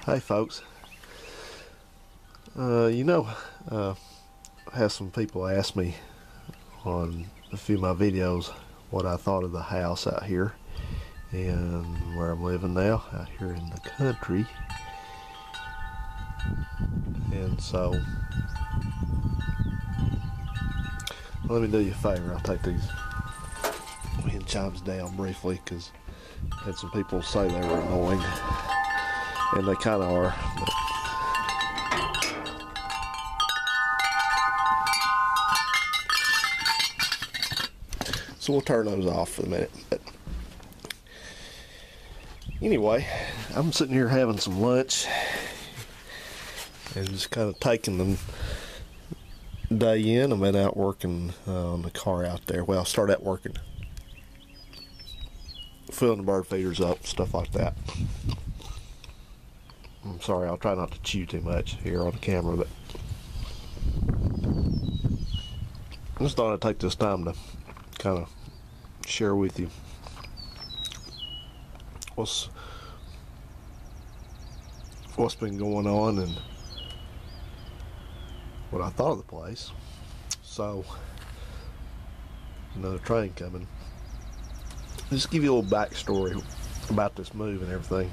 Hey folks, I had some people ask me on a few of my videos what I thought of the house out here and where I'm living now, out here in the country. And so, let me do you a favor. I'll take these wind chimes down briefly because I had some people say they were annoying, and they kind of are. So we'll turn those off for a minute. But anyway, I'm sitting here having some lunch and just kind of taking the day in. I've been out working on the car out there. Well, I started out working, filling the bird feeders up, stuff like that. I'm sorry, I'll try not to chew too much here on the camera, but I just thought I'd take this time to kind of share with you what's been going on and what I thought of the place. So, another train coming. Just give you a little backstory about this move and everything.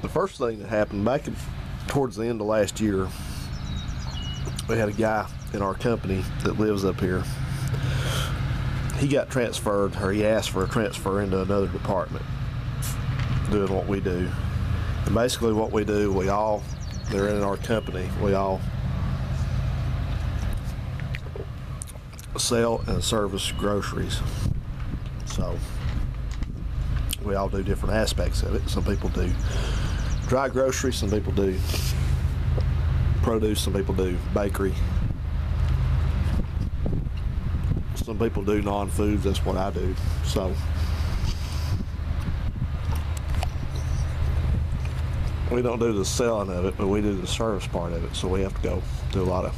The first thing that happened towards the end of last year, we had a guy in our company that lives up here. He got transferred, or he asked for a transfer into another department doing what we do. And basically what we do, they're in our company, we all sell and service groceries. So we all do different aspects of it. Some people do dry groceries, some people do produce, some people do bakery, some people do non-foods. That's what I do. So we don't do the selling of it, but we do the service part of it. So we have to go do a lot of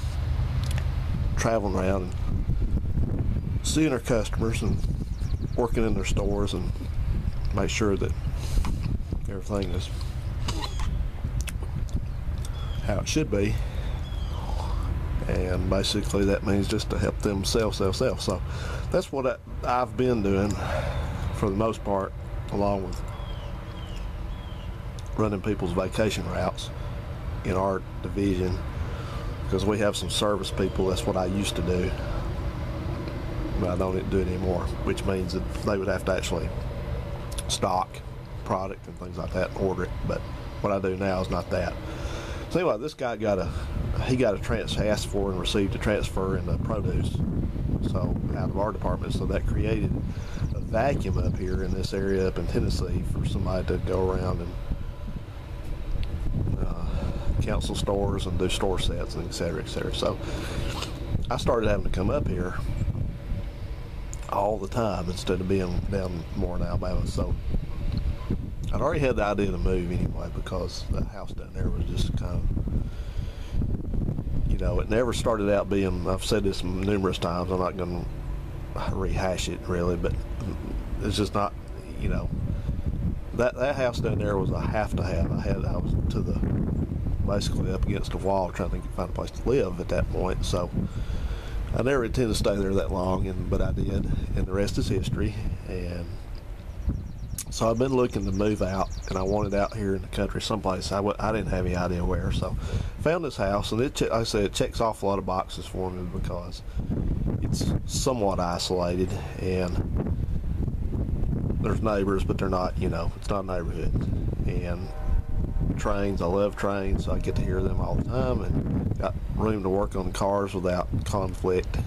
traveling around and seeing our customers and working in their stores and make sure that everything is how it should be. And basically that means just to help them sell. So that's what I've been doing for the most part, along with running people's vacation routes in our division, because we have some service people. That's what I used to do, but I don't do it anymore, which means that they would have to actually stock product and things like that and order it. But what I do now is not that. So anyway, this guy asked for and received a transfer in the produce, so out of our department. So that created a vacuum up here in this area up in Tennessee for somebody to go around and counsel stores and do store sets and et cetera, et cetera. So I started having to come up here all the time instead of being down more in Alabama. So I'd already had the idea to move anyway, because the house down there was just kind of, it never started out being, I've said this numerous times, I'm not going to rehash it really, but it's just not, that house down there was a have to have. I was basically up against the wall trying to find a place to live at that point. So I never intended to stay there that long, but I did, and the rest is history. And so I've been looking to move out, and I wanted out here in the country someplace. I didn't have any idea where, so found this house, and like I said, it checks off a lot of boxes for me because it's somewhat isolated, and there's neighbors, but they're not, it's not a neighborhood. And trains, I love trains, so I get to hear them all the time, and got room to work on cars without conflict,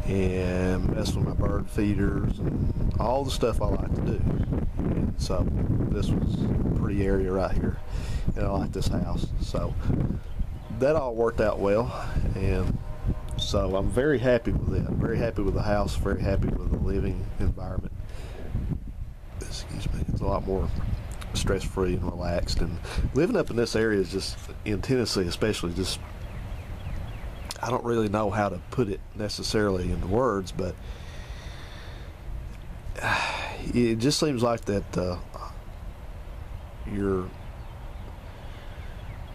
and mess with my bird feeders and all the stuff I like to do. And so this was a pretty area right here, and I like this house. So that all worked out well, and so I'm very happy with it. I'm very happy with the house, very happy with the living environment. Excuse me. It's a lot more stress-free and relaxed, and living up in this area is just, in Tennessee especially, just, I don't really know how to put it necessarily into words, but it just seems like that your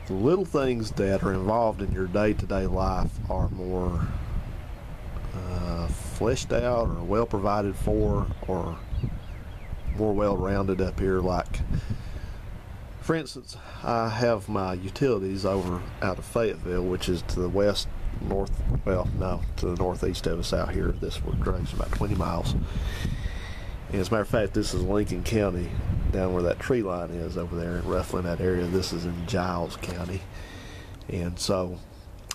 the little things that are involved in your day-to-day life are more fleshed out or well provided for, or more well-rounded up here. Like, for instance, I have my utilities over out of Fayetteville, which is to the west, north, well, no, to the northeast of us out here. This direction about 20 miles. And as a matter of fact, this is Lincoln County, down where that tree line is over there, roughly in that area. This is in Giles County. And so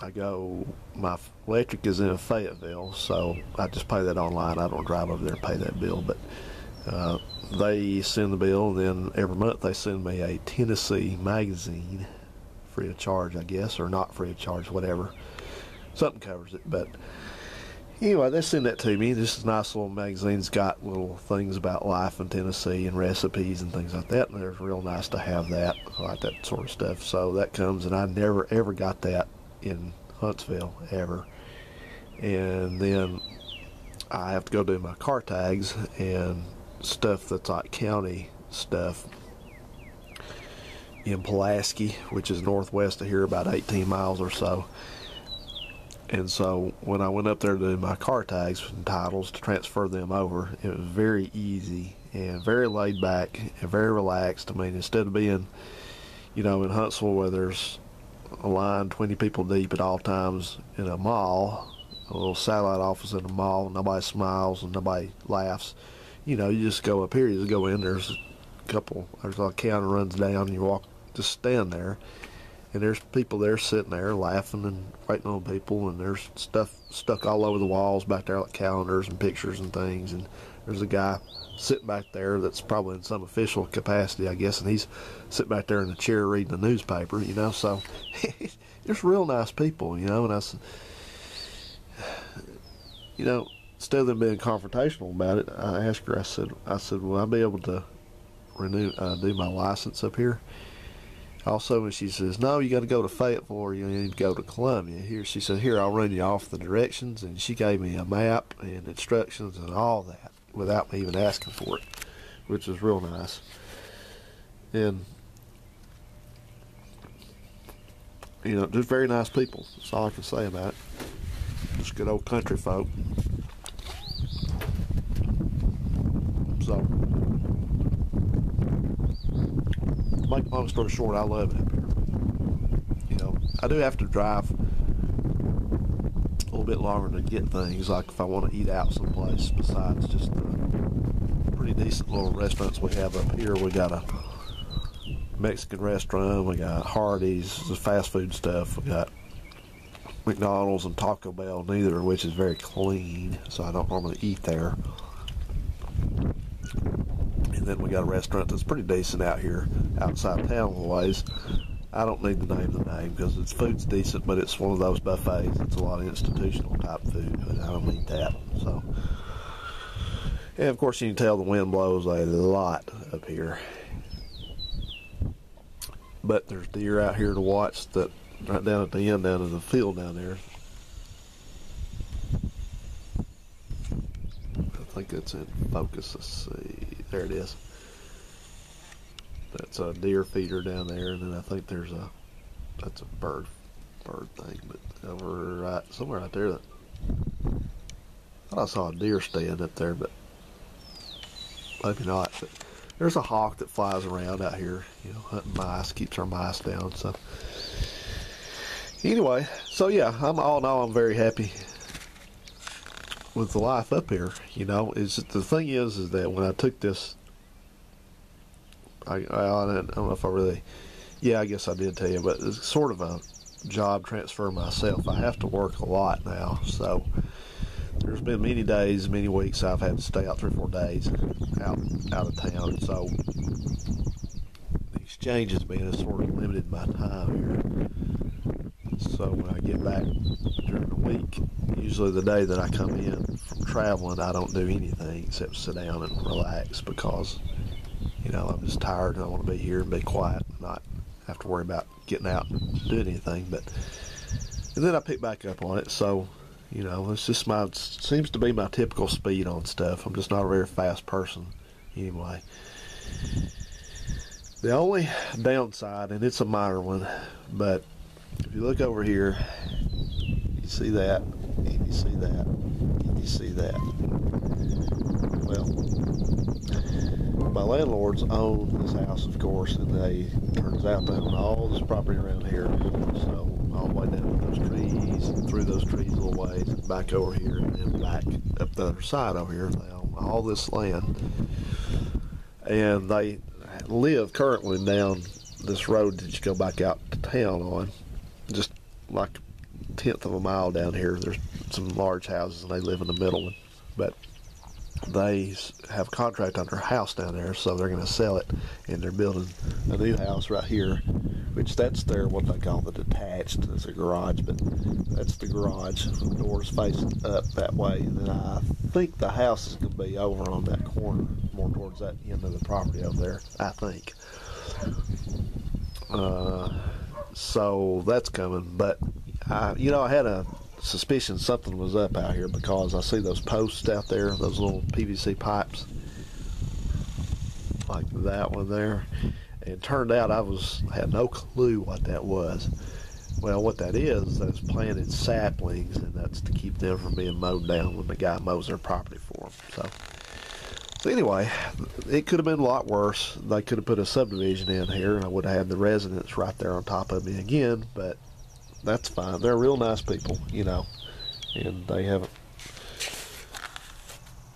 I go, my electric is in Fayetteville, so I just pay that online. I don't drive over there and pay that bill, but they send the bill, and then every month they send me a Tennessee magazine, free of charge, I guess, or not free of charge, whatever. Something covers it, but anyway, they send that to me. This is a nice little magazine. It's got little things about life in Tennessee and recipes and things like that, and it's real nice to have that. I like that sort of stuff. So that comes, and I never ever got that in Huntsville, ever. And then I have to go do my car tags and stuff that's like county stuff in Pulaski, which is northwest of here, about 18 miles or so. And so when I went up there to do my car tags and titles to transfer them over, it was very easy and very laid back and very relaxed. I mean, instead of being, you know, in Huntsville where there's a line 20 people deep at all times in a mall, a little satellite office in a mall, nobody smiles and nobody laughs. You know, you just go up here, you just go in, there's a counter runs down, and you walk, just stand there. And there's people there sitting there laughing and waiting on people, and there's stuff stuck all over the walls back there, like calendars and pictures and things. And there's a guy sitting back there that's probably in some official capacity, I guess, and he's sitting back there in the chair reading the newspaper, you know. So there's real nice people, you know. And you know, instead of them being confrontational about it, I asked her, I said, will I be able to do my license up here? Also, and she says, no, you got to go to Fayetteville, or you need to go to Columbia. Here, she said, here, I'll run you off the directions. And she gave me a map and instructions and all that without me even asking for it, which was real nice. And, you know, just very nice people. That's all I can say about it. Just good old country folk. So, make a long story short, I love it up here. You know, I do have to drive a little bit longer to get things, like if I want to eat out someplace besides just the pretty decent little restaurants we have up here. We got a Mexican restaurant, we got Hardee's, the fast food stuff, we got McDonald's and Taco Bell, neither of which is very clean, so I don't normally eat there. And then we got a restaurant that's pretty decent out here outside town a ways. I don't need to name the name because its food's decent, but it's one of those buffets. It's a lot of institutional type food, but I don't need that. So, and of course you can tell the wind blows a lot up here. But there's deer out here to watch that right down at the end, down in the field down there. I think it's in focus. Let's see. There it is. That's a deer feeder down there, and then I think that's a bird thing. But over right somewhere out there, I thought I saw a deer stand up there, but maybe not. But there's a hawk that flies around out here, you know, hunting mice, keeps our mice down. So anyway, so yeah, all in all, I'm very happy with the life up here. You know, the thing is that when I took this, I don't know if I really, yeah, I guess I did tell you, but it's sort of a job transfer myself. I have to work a lot now, so there's been many days, many weeks I've had to stay out 3 or 4 days out of town. So the exchange has been sort of limited my time here. So when I get back during the week, usually the day that I come in from traveling, I don't do anything except sit down and relax because, you know, I'm just tired and I want to be here and be quiet and not have to worry about getting out and doing anything. And then I pick back up on it. So, you know, it's just seems to be my typical speed on stuff. I'm just not a very fast person anyway, the only downside, and it's a minor one, but if you look over here, you see that, and you see that, and you see that. Well, my landlords own this house, of course, and they, turns out, they own all this property around here. So all the way down to those trees, and through those trees a little ways, and back over here, and then back up the other side over here. They own all this land, and they live currently down this road that you go back out to town on, just like a tenth of a mile down here. There's some large houses, and they live in the middle one, but they have a contract on their house down there, so they're going to sell it, and they're building a new house right here, which that's their, what they call the detached. It's a garage, but that's the garage. The doors facing up that way, and then I think the house is going to be over on that corner, more towards that end of the property over there, I think. So that's coming, but I had a suspicion something was up out here, because I see those posts out there, those little PVC pipes like that one there, and it turned out I had no clue what that was. Well, what that is, those planted saplings, and that's to keep them from being mowed down when the guy mows their property for them. So anyway, it could have been a lot worse. They could have put a subdivision in here, and I would have had the residents right there on top of me again, but that's fine. They're real nice people, and they haven't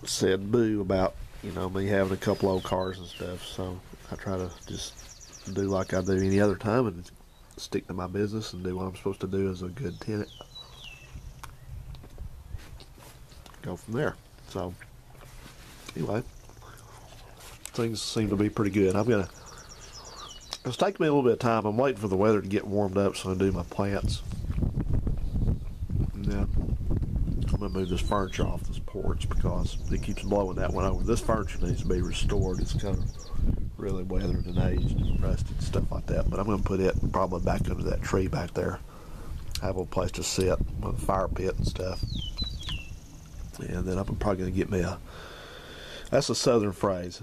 said boo about, me having a couple old cars and stuff. So I try to just do like I do any other time and stick to my business and do what I'm supposed to do as a good tenant. Go from there. So anyway, things seem to be pretty good. It's taking me a little bit of time. I'm waiting for the weather to get warmed up so I can do my plants. And then I'm going to move this furniture off this porch because it keeps blowing that one over. This furniture needs to be restored. It's kind of really weathered and aged and rusted and stuff like that. But I'm going to put it probably back under that tree back there. Have a place to sit with a fire pit and stuff. And then I'm probably going to get me that's a southern phrase,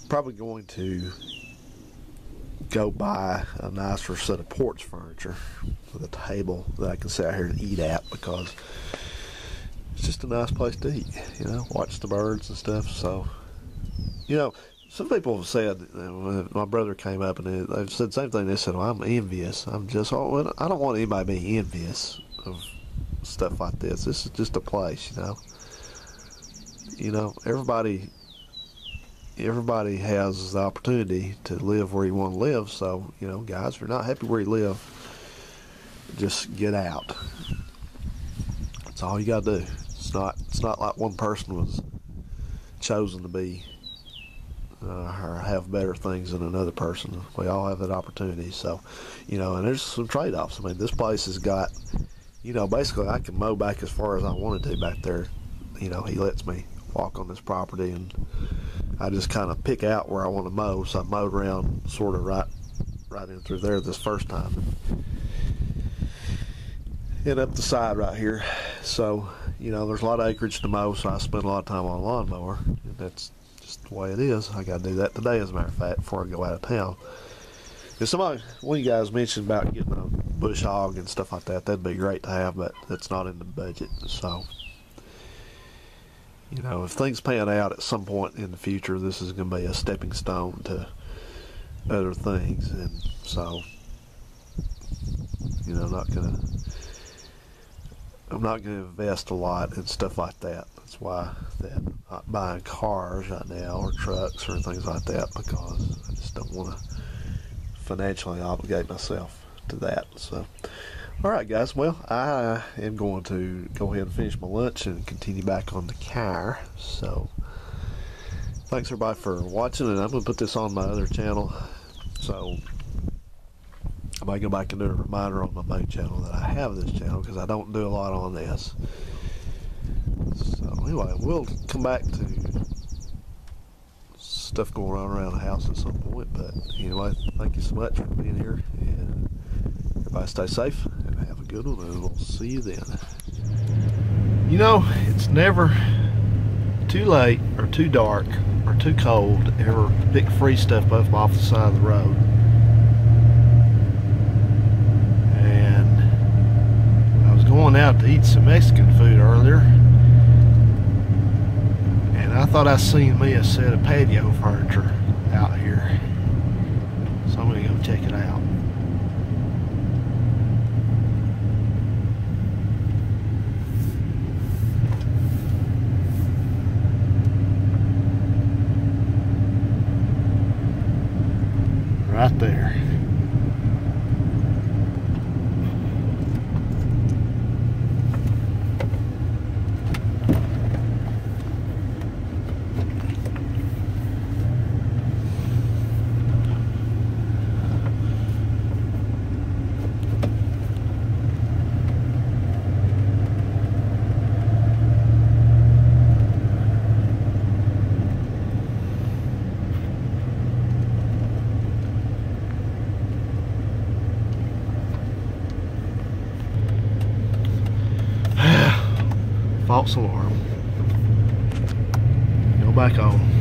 probably going to go buy a nicer set of porch furniture with a table that I can sit out here and eat at, because it's just a nice place to eat, watch the birds and stuff. So, some people have said, when my brother came up and they've said the same thing. They said, well, I'm envious. I don't want anybody being envious of stuff like this. This is just a place, everybody has the opportunity to live where you want to live. So, guys, if you're not happy where you live, just get out. That's all you got to do. It's not like one person was chosen to be or have better things than another person. We all have that opportunity. So, and there's some trade-offs. I mean, this place has got, basically I can mow back as far as I wanted to back there. He lets me walk on this property, and I just kind of pick out where I want to mow. So I mowed around sort of right in through there this first time, and up the side right here. So there's a lot of acreage to mow, so I spend a lot of time on a lawnmower, and that's just the way it is. I got to do that today, as a matter of fact, before I go out of town. If one of you guys mentioned about getting a bush hog and stuff like that, that'd be great to have, but that's not in the budget. So if things pan out at some point in the future, this is going to be a stepping stone to other things. And so, I'm not going to invest a lot in stuff like that. That's why I'm not buying cars right now or trucks or things like that, because I just don't want to financially obligate myself to that. So, all right, guys. Well, I am going to go ahead and finish my lunch and continue back on the car. So, thanks everybody for watching, and I'm going to put this on my other channel. So, I might go back and do a reminder on my main channel that I have this channel, because I don't do a lot on this. So, anyway, we'll come back to stuff going on around the house at some point. But anyway, thank you so much for being here, and everybody stay safe and have a good one, and we'll see you then. It's never too late or too dark or too cold to ever pick free stuff up off the side of the road. And I was going out to eat some Mexican food earlier, and I thought I seen me a set of patio furniture out here. So I'm gonna go check it out. Right there. False alarm. Go back on.